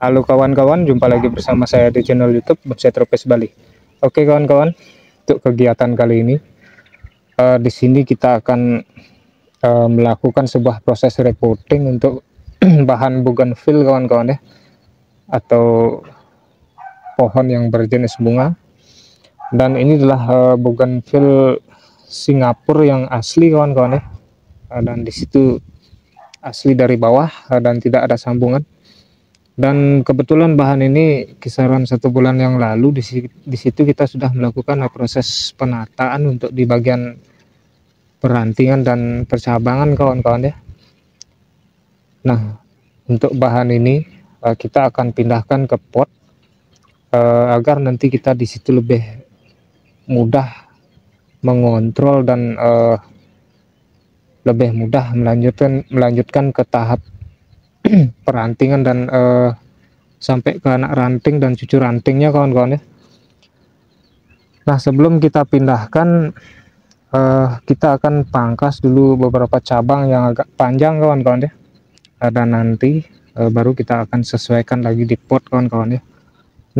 Halo kawan-kawan, jumpa lagi bersama saya di channel YouTube Bonsai Tropis Bali. Oke kawan-kawan, untuk kegiatan kali ini di sini kita akan melakukan sebuah proses repotting untuk bahan bougainville kawan-kawan ya, atau pohon yang berjenis bunga. Dan ini adalah bougainville Singapura yang asli kawan-kawan ya, dan di situ asli dari bawah dan tidak ada sambungan. Dan kebetulan bahan ini kisaran 1 bulan yang lalu di situ kita sudah melakukan proses penataan untuk di bagian perantingan dan percabangan kawan-kawan ya. Nah, untuk bahan ini kita akan pindahkan ke pot agar nanti kita di situ lebih mudah mengontrol dan lebih mudah melanjutkan ke tahap perantingan dan sampai ke anak ranting dan cucu rantingnya kawan-kawan ya. Nah, sebelum kita pindahkan kita akan pangkas dulu beberapa cabang yang agak panjang kawan-kawan ya, dan nanti baru kita akan sesuaikan lagi di pot kawan-kawan ya.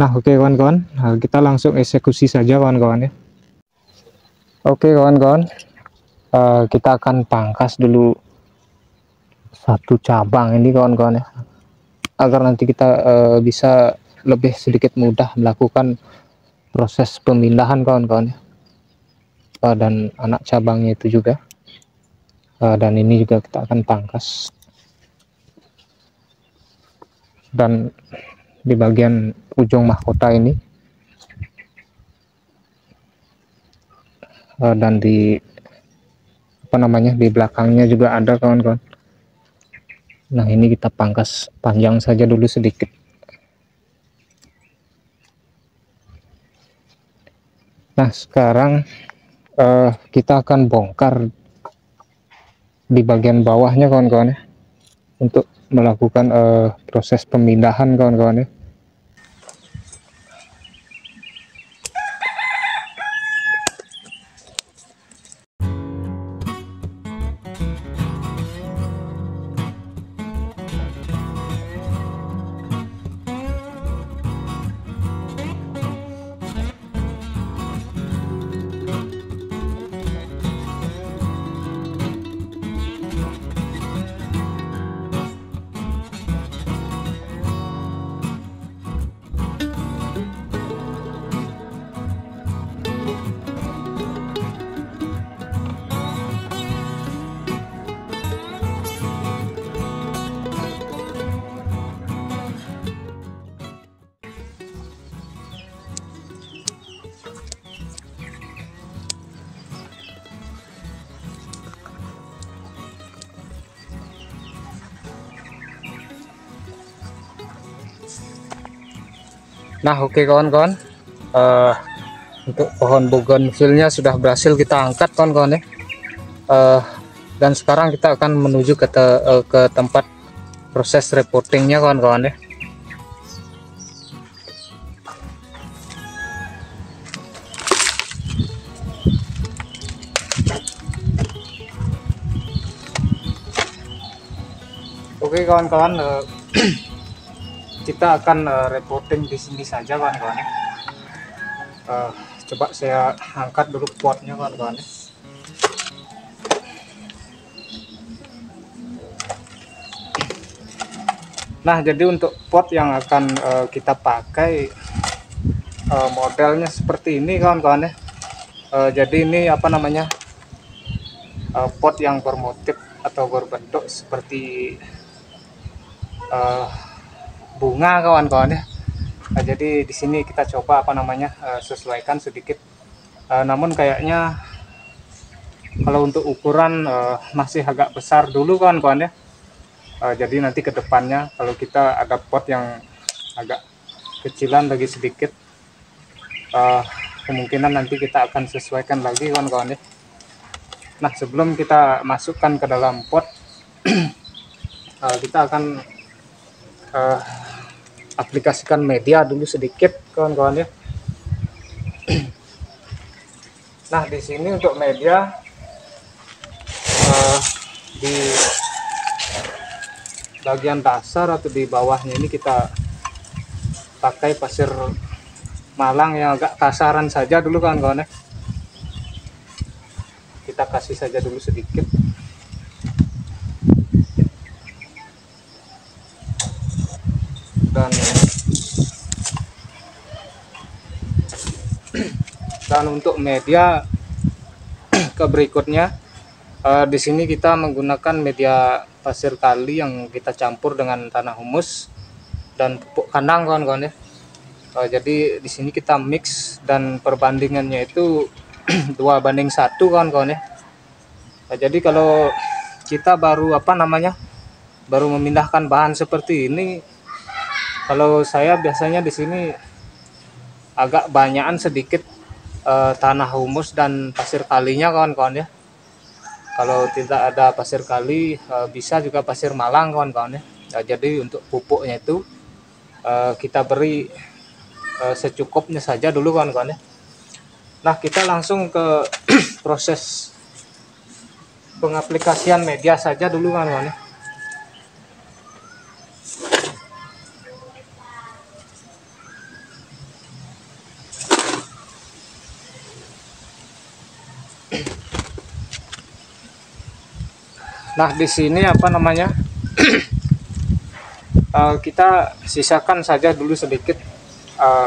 Nah oke kawan-kawan, kita langsung eksekusi saja kawan-kawan ya. Oke kawan-kawan, kita akan pangkas dulu satu cabang ini kawan-kawan ya, agar nanti kita bisa lebih sedikit mudah melakukan proses pemindahan kawan-kawan ya, dan anak cabangnya itu juga, dan ini juga kita akan pangkas. Dan di bagian ujung mahkota ini dan di di belakangnya juga ada kawan-kawan. Nah ini kita pangkas panjang saja dulu sedikit. Nah sekarang kita akan bongkar di bagian bawahnya kawan-kawan ya, untuk melakukan proses pemindahan kawan-kawan ya. Nah oke kawan-kawan, untuk pohon bougainville-nya sudah berhasil kita angkat kawan-kawan ya, dan sekarang kita akan menuju ke tempat proses repottingnya kawan-kawan ya. Oke kawan-kawan, kita akan repotting di sini saja kawan-kawan ya. Coba saya angkat dulu potnya kawan-kawan ya. Nah jadi untuk pot yang akan kita pakai modelnya seperti ini kawan-kawan ya. Jadi ini pot yang bermotif atau berbentuk seperti bunga kawan-kawan ya. Nah, jadi di sini kita coba sesuaikan sedikit, namun kayaknya kalau untuk ukuran masih agak besar dulu kawan-kawan ya. Jadi nanti ke depannya kalau kita ada pot yang agak kecilan lagi sedikit, kemungkinan nanti kita akan sesuaikan lagi kawan-kawan ya. Nah sebelum kita masukkan ke dalam pot kita akan aplikasikan media dulu sedikit kawan-kawan ya. Nah di sini untuk media di bagian dasar atau di bawahnya ini kita pakai pasir Malang yang agak kasaran saja dulu kawan-kawan ya. Kita kasih saja dulu sedikit. Dan untuk media ke berikutnya, di sini kita menggunakan media pasir kali yang kita campur dengan tanah humus dan pupuk kandang kawan-kawan ya. Jadi di sini kita mix dan perbandingannya itu 2:1 kawan-kawan ya. Jadi kalau kita baru baru memindahkan bahan seperti ini, kalau saya biasanya di sini agak banyakan sedikit tanah humus dan pasir kalinya kawan-kawan ya. Kalau tidak ada pasir kali, bisa juga pasir Malang kawan-kawan ya. Jadi untuk pupuknya itu kita beri secukupnya saja dulu kawan-kawan ya. Nah, kita langsung ke proses pengaplikasian media saja dulu kawan-kawan ya. Nah, di sini kita sisakan saja dulu sedikit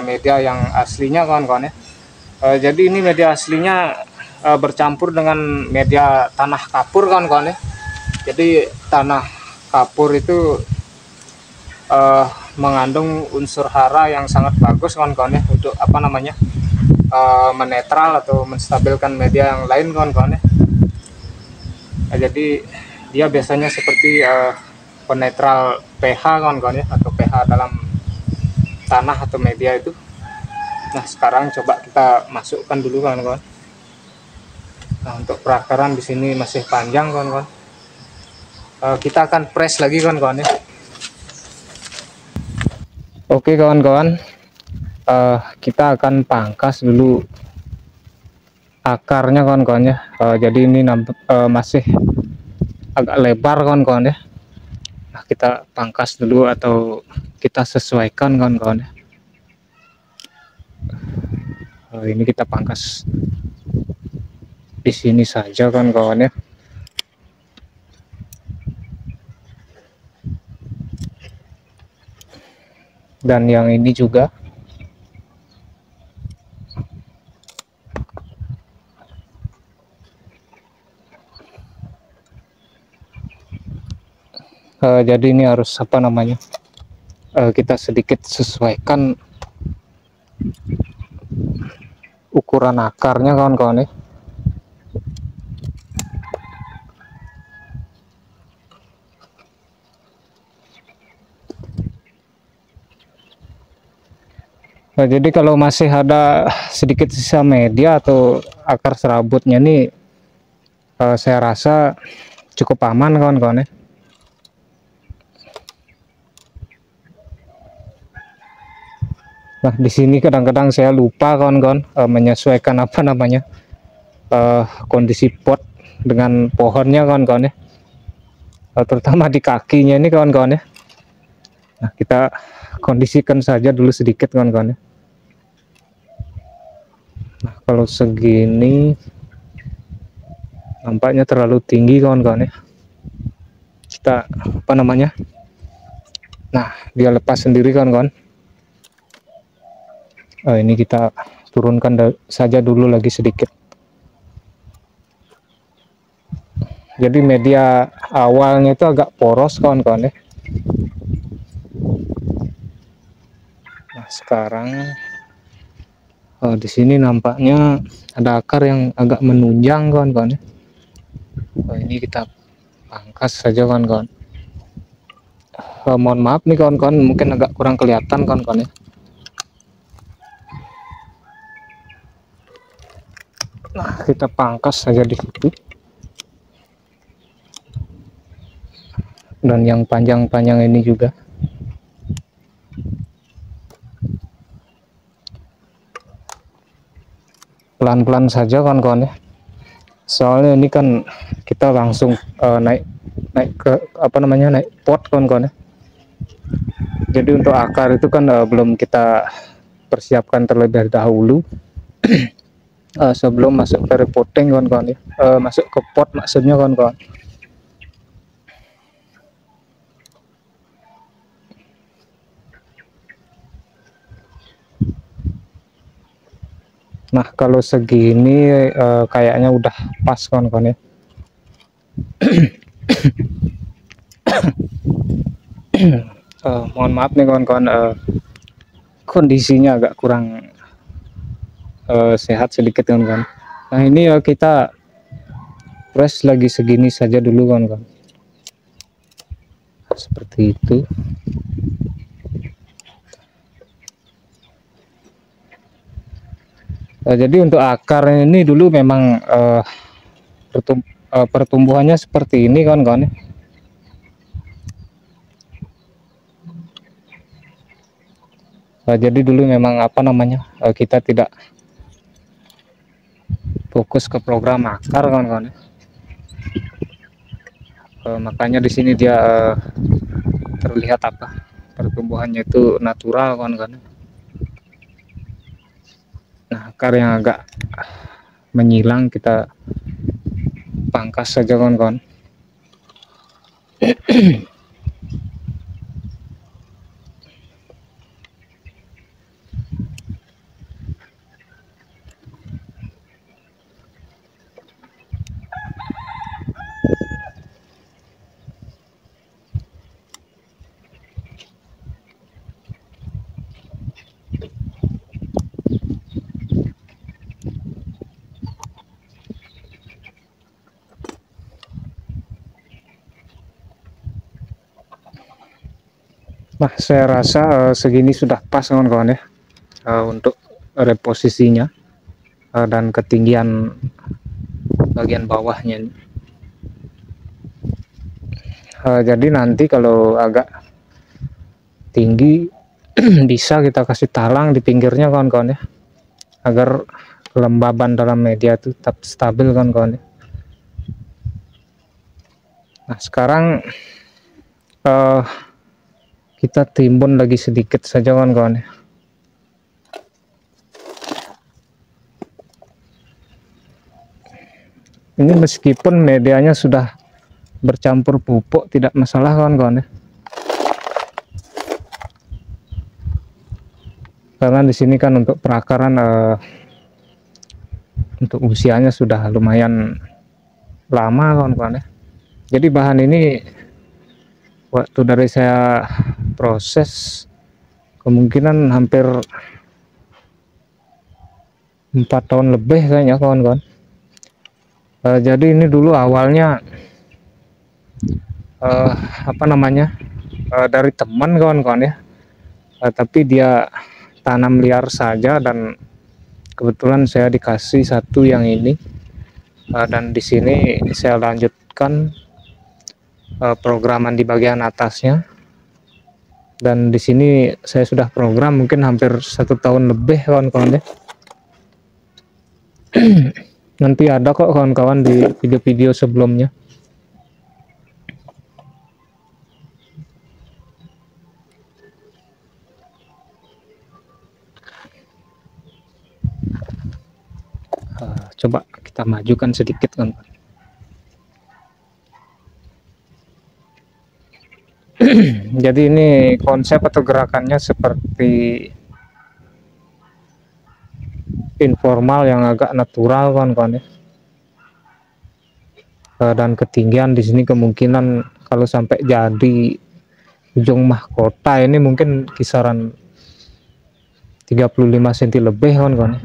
media yang aslinya kawan-kawan ya. Jadi ini media aslinya bercampur dengan media tanah kapur kawan-kawan ya. Jadi tanah kapur itu mengandung unsur hara yang sangat bagus kawan-kawan ya, untuk menetral atau menstabilkan media yang lain kawan-kawan ya. Jadi dia biasanya seperti penetral pH kawan-kawan ya, atau pH dalam tanah atau media itu. Nah, sekarang coba kita masukkan dulu kawan-kawan. Nah, untuk perakaran di sini masih panjang kawan-kawan. Kita akan press lagi kawan-kawan ya. Oke kawan-kawan, kita akan pangkas dulu akarnya kawan-kawan ya. Jadi ini masih agak lebar kawan-kawan ya. Nah, kita pangkas dulu atau kita sesuaikan kawan-kawan ya. Ini kita pangkas di sini saja kawan-kawan ya. Dan yang ini juga. Jadi ini harus kita sedikit sesuaikan ukuran akarnya kawan-kawan ya. Nah, jadi kalau masih ada sedikit sisa media atau akar serabutnya nih, saya rasa cukup aman kawan-kawan ya. Nah, di sini kadang-kadang saya lupa kawan-kawan menyesuaikan kondisi pot dengan pohonnya kawan-kawan ya. Terutama di kakinya ini kawan-kawan ya. Nah, kita kondisikan saja dulu sedikit kawan-kawan ya. Nah, kalau segini nampaknya terlalu tinggi kawan-kawan ya. Kita nah, dia lepas sendiri kawan-kawan. Ini kita turunkan saja dulu lagi sedikit. Jadi media awalnya itu agak poros kawan-kawan ya. Nah, sekarang di sini nampaknya ada akar yang agak menunjang kawan-kawan ya. Ini kita pangkas saja kawan-kawan. Mohon maaf nih kawan-kawan, mungkin agak kurang kelihatan kawan-kawan ya. Nah, kita pangkas saja di situ. Dan yang panjang-panjang ini juga. Pelan-pelan saja kawan-kawan ya. Soalnya ini kan kita langsung naik ke naik pot kawan-kawan ya. Jadi untuk akar itu kan belum kita persiapkan terlebih dahulu sebelum masuk ke repotting kawan-kawan ya. Masuk ke pot maksudnya kawan-kawan. Nah kalau segini kayaknya udah pas kawan-kawan ya. Mohon maaf nih kawan-kawan, kondisinya agak kurang sehat sedikit kawan-kawan. Nah ini kita press lagi segini saja dulu kawan-kawan, seperti itu. Jadi untuk akar ini dulu memang pertumbuhannya seperti ini kawan-kawan ya. Jadi dulu memang apa namanya, kita tidak fokus ke program akar kawan-kawan ya. Makanya di sini dia terlihat apa, pertumbuhannya itu natural kawan-kawan. Nah akar yang agak menyilang kita pangkas saja kawan-kawan. Nah saya rasa segini sudah pas kawan-kawan ya, untuk reposisinya dan ketinggian bagian bawahnya. Jadi nanti kalau agak tinggi bisa kita kasih talang di pinggirnya kawan-kawan ya, agar kelembaban dalam media itu tetap stabil kawan-kawan ya. Nah sekarang kita timbun lagi sedikit saja kawan-kawan ya. Ini meskipun medianya sudah bercampur pupuk tidak masalah kawan-kawan ya. Karena di sini kan untuk perakaran untuk usianya sudah lumayan lama kawan-kawan ya. Jadi bahan ini waktu dari saya proses kemungkinan hampir 4 tahun lebih kayaknya kawan-kawan. Jadi ini dulu awalnya apa namanya, dari teman kawan-kawan ya, tapi dia tanam liar saja dan kebetulan saya dikasih satu yang ini, dan di sini saya lanjutkan programan di bagian atasnya, dan di sini saya sudah program mungkin hampir 1 tahun lebih kawan-kawan ya. Nanti ada kok kawan-kawan di video-video sebelumnya. Coba kita majukan sedikit kawan-kawan. Jadi ini konsep atau gerakannya seperti informal yang agak natural kawan-kawan ya. Dan ketinggian di sini kemungkinan kalau sampai jadi ujung mahkota ini mungkin kisaran 35 cm lebih kawan-kawan.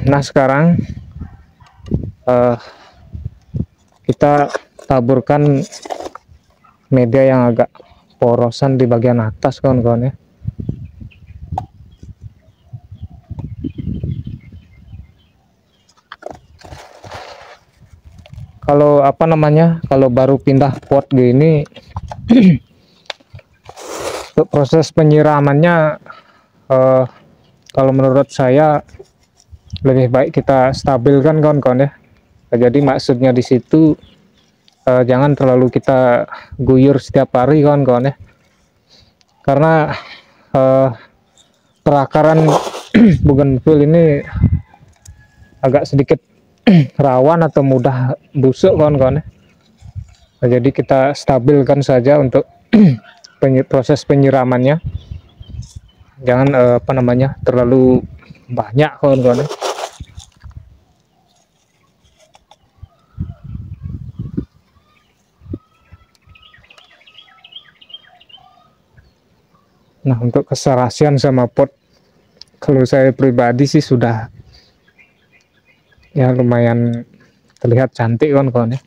Nah sekarang kita taburkan media yang agak porosan di bagian atas kawan-kawan ya. Kalau apa namanya, kalau baru pindah pot gini untuk proses penyiramannya kalau menurut saya lebih baik kita stabilkan kawan-kawan ya. Jadi maksudnya di situ jangan terlalu kita guyur setiap hari kawan-kawan ya, karena perakaran bougainville ini agak sedikit rawan atau mudah busuk kawan-kawan ya. Nah, jadi kita stabilkan saja untuk proses penyiramannya, jangan terlalu banyak kawan-kawan ya. Nah, untuk keserasian sama pot, kalau saya pribadi sih sudah ya lumayan terlihat cantik kawan-kawan ya.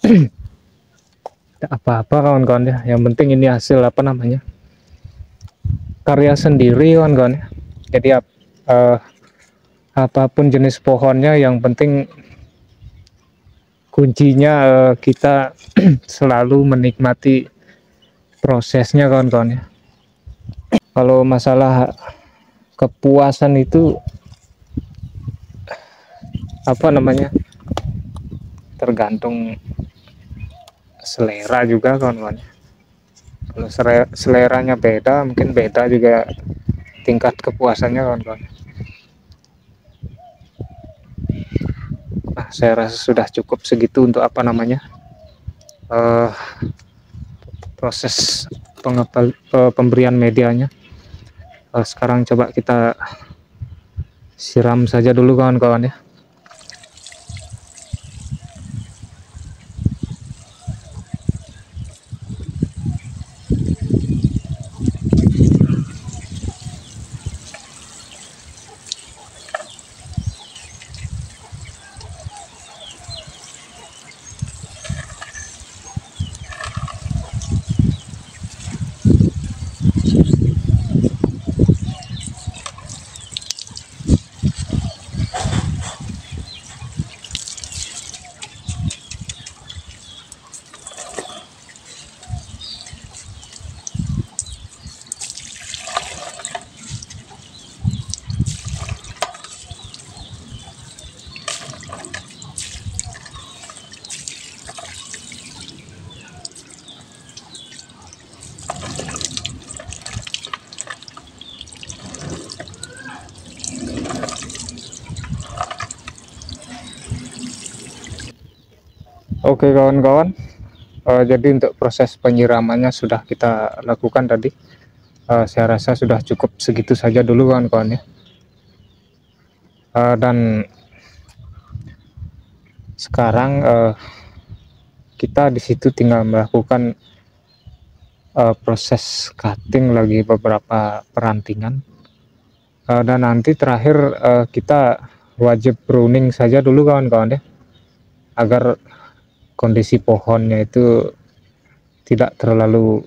Tidak apa-apa kawan-kawan ya, yang penting ini hasil karya sendiri kawan-kawan ya. Jadi apapun jenis pohonnya, yang penting kuncinya kita selalu menikmati prosesnya kawan-kawan ya. Kalau masalah kepuasan itu tergantung selera juga kawan-kawan. Kalau seleranya beda, mungkin beda juga tingkat kepuasannya kawan-kawan. Nah, saya rasa sudah cukup segitu untuk proses pemberian medianya. Sekarang coba kita siram saja dulu kawan-kawan ya. Oke kawan-kawan, jadi untuk proses penyiramannya sudah kita lakukan tadi. Saya rasa sudah cukup segitu saja dulu kawan-kawan ya. Dan sekarang kita di situ tinggal melakukan proses cutting lagi beberapa perantingan, dan nanti terakhir kita wajib pruning saja dulu kawan-kawan ya, agar kondisi pohonnya itu tidak terlalu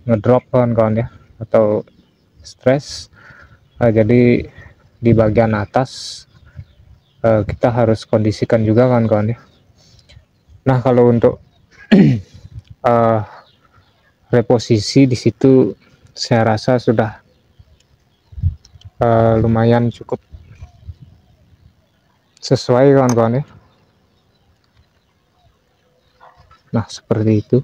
ngedrop kawan-kawan ya, atau stres. Jadi di bagian atas kita harus kondisikan juga kawan-kawan ya. Nah, kalau untuk reposisi di situ saya rasa sudah lumayan cukup sesuai kawan-kawan ya. Nah, seperti itu.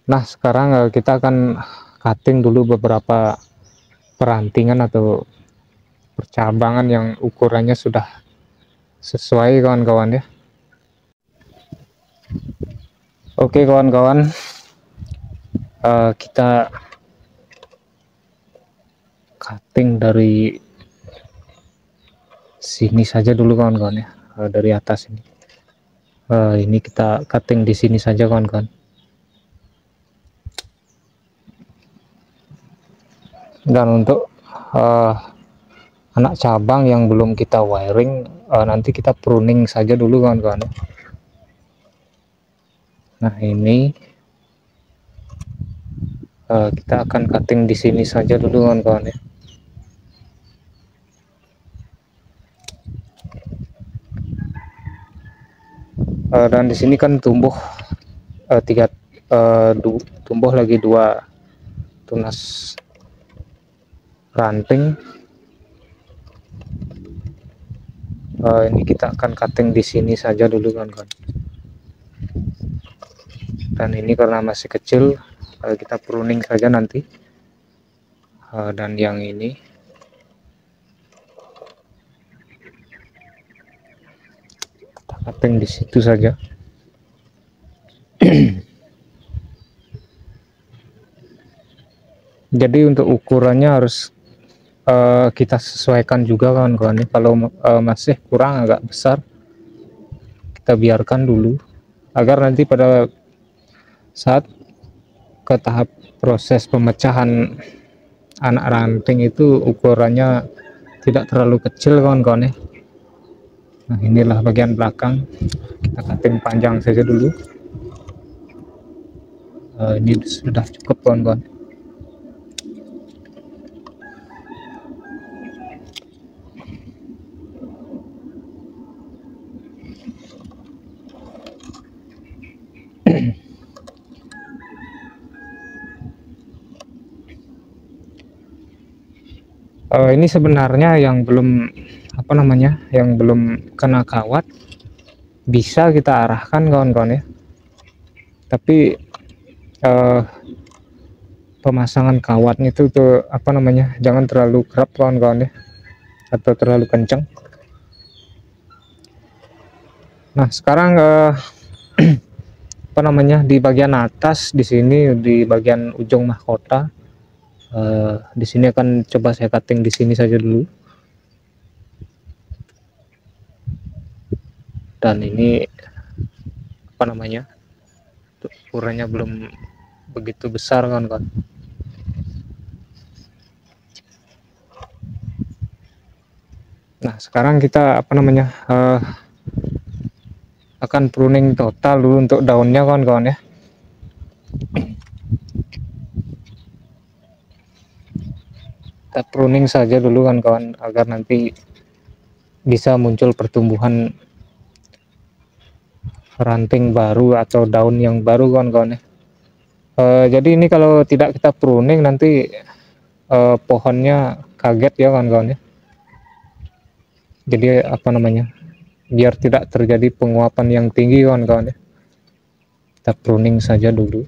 Nah, sekarang kita akan cutting dulu beberapa perantingan atau percabangan yang ukurannya sudah sesuai kawan-kawan ya. Oke kawan-kawan, kita cutting dari sini saja dulu kawan-kawan ya, dari atas ini. Ini kita cutting di sini saja kawan-kawan. Dan untuk anak cabang yang belum kita wiring, nanti kita pruning saja dulu kawan-kawan. Nah, ini kita akan cutting di sini saja dulu kawan-kawan ya. Dan di sini kan tumbuh tumbuh lagi 2 tunas ranting. Ini kita akan cutting di sini saja dulu kawan-kawan. Dan ini karena masih kecil, kita pruning saja nanti. Dan yang ini kita cutting di situ saja. Jadi untuk ukurannya harus kita sesuaikan juga kawan-kawan. Kalau masih kurang agak besar, kita biarkan dulu agar nanti pada saat ke tahap proses pemecahan anak ranting itu ukurannya tidak terlalu kecil kawan-kawan ya. Nah, inilah bagian belakang, kita cutting panjang saja dulu. Ini sudah cukup kawan-kawan. Ini sebenarnya yang belum yang belum kena kawat bisa kita arahkan kawan-kawan ya. Tapi pemasangan kawatnya itu tuh jangan terlalu kerap kawan-kawan ya, atau terlalu kencang. Nah sekarang di bagian atas di sini, di bagian ujung mahkota, di sini akan coba saya cutting di sini saja dulu. Dan ini ukurannya belum begitu besar kawan-kawan. Nah sekarang kita akan pruning total dulu untuk daunnya kawan-kawan ya. Kita pruning saja dulu kawan-kawan agar nanti bisa muncul pertumbuhan ranting baru atau daun yang baru kawan-kawan ya. Jadi ini kalau tidak kita pruning nanti pohonnya kaget ya kawan-kawan ya. Jadi biar tidak terjadi penguapan yang tinggi kawan-kawan ya, kita pruning saja dulu.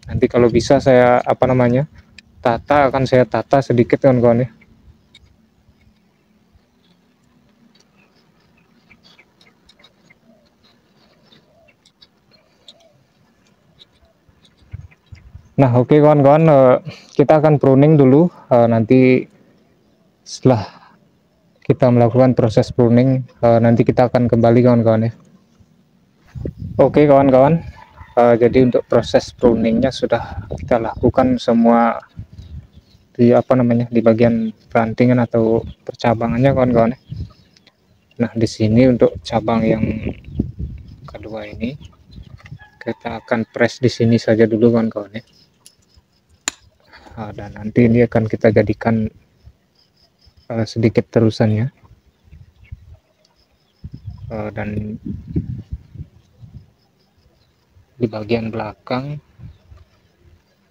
Nanti kalau bisa saya akan saya tata sedikit kawan-kawan ya. Nah oke kawan-kawan, kita akan pruning dulu. Nanti setelah kita melakukan proses pruning, nanti kita akan kembali kawan-kawan ya. Oke kawan-kawan, jadi untuk proses pruningnya sudah kita lakukan semua di bagian rantingan atau percabangannya kawan-kawan ya. Nah di sini untuk cabang yang kedua ini kita akan press di sini saja dulu kawan-kawan ya. Dan nanti ini akan kita jadikan sedikit terusannya, dan di bagian belakang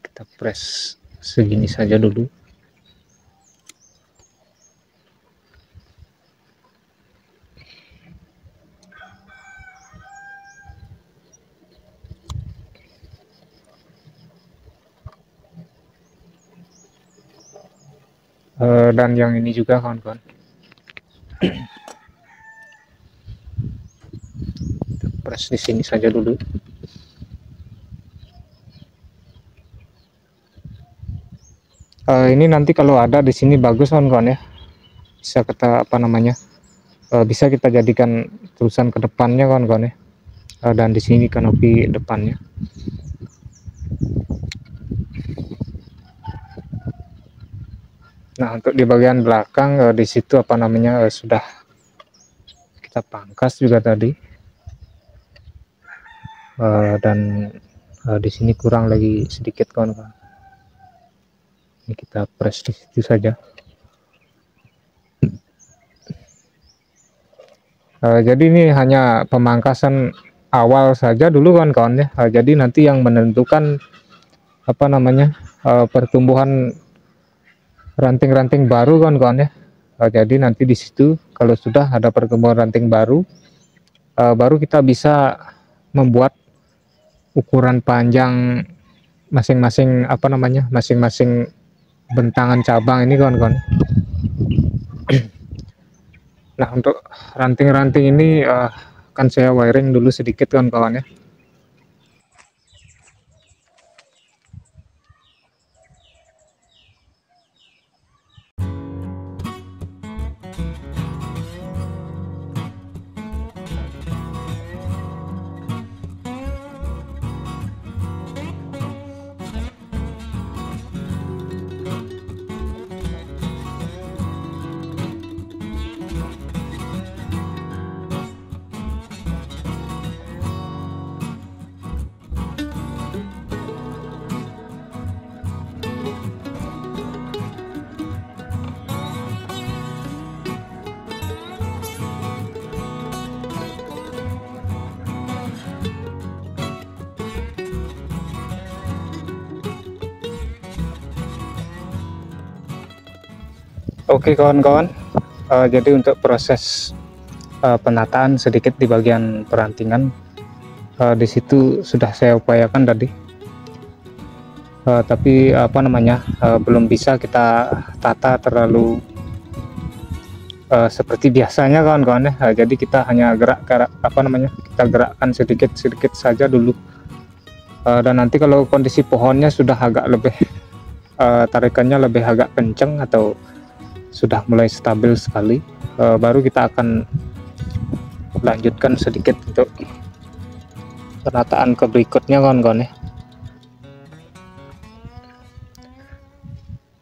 kita press segini saja dulu. Dan yang ini juga kawan-kawan, press di sini saja dulu. Ini nanti kalau ada di sini bagus kawan-kawan ya, bisa kita bisa kita jadikan terusan ke depannya kawan-kawan ya. Dan di sini kanopi depannya. Nah untuk di bagian belakang di situ sudah kita pangkas juga tadi, dan di sini kurang lagi sedikit kawan-kawan. Ini kita press di situ saja. Jadi ini hanya pemangkasan awal saja dulu kawan-kawan ya. Jadi nanti yang menentukan pertumbuhan ranting-ranting baru kawan-kawan ya, Jadi nanti di situ kalau sudah ada perkembangan ranting baru, baru kita bisa membuat ukuran panjang masing-masing masing-masing bentangan cabang ini kawan-kawan. Nah, untuk ranting-ranting ini akan saya wiring dulu sedikit kawan-kawan ya. Oke kawan-kawan, jadi untuk proses penataan sedikit di bagian perantingan, di situ sudah saya upayakan tadi, tapi belum bisa kita tata terlalu seperti biasanya kawan-kawan ya. Jadi kita hanya kita gerakkan sedikit-sedikit saja dulu, dan nanti kalau kondisi pohonnya sudah agak lebih tarikannya lebih agak kenceng atau sudah mulai stabil sekali, baru kita akan lanjutkan sedikit untuk penataan ke berikutnya kawan-kawan ya.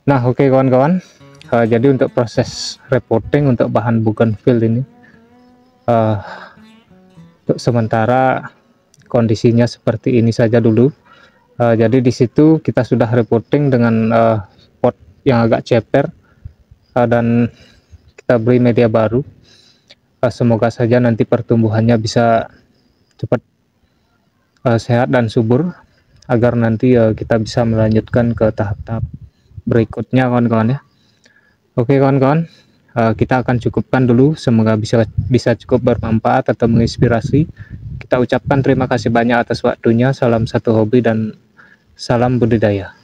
Nah oke kawan-kawan, jadi untuk proses repotting untuk bahan bougainville ini, untuk sementara kondisinya seperti ini saja dulu. Jadi di situ kita sudah repotting dengan pot yang agak ceper, dan kita beri media baru. Semoga saja nanti pertumbuhannya bisa cepat sehat dan subur, agar nanti kita bisa melanjutkan ke tahap-tahap berikutnya kawan-kawan ya. Oke kawan-kawan, kita akan cukupkan dulu, semoga bisa cukup bermanfaat atau menginspirasi. Kita ucapkan terima kasih banyak atas waktunya. Salam satu hobi dan salam budidaya.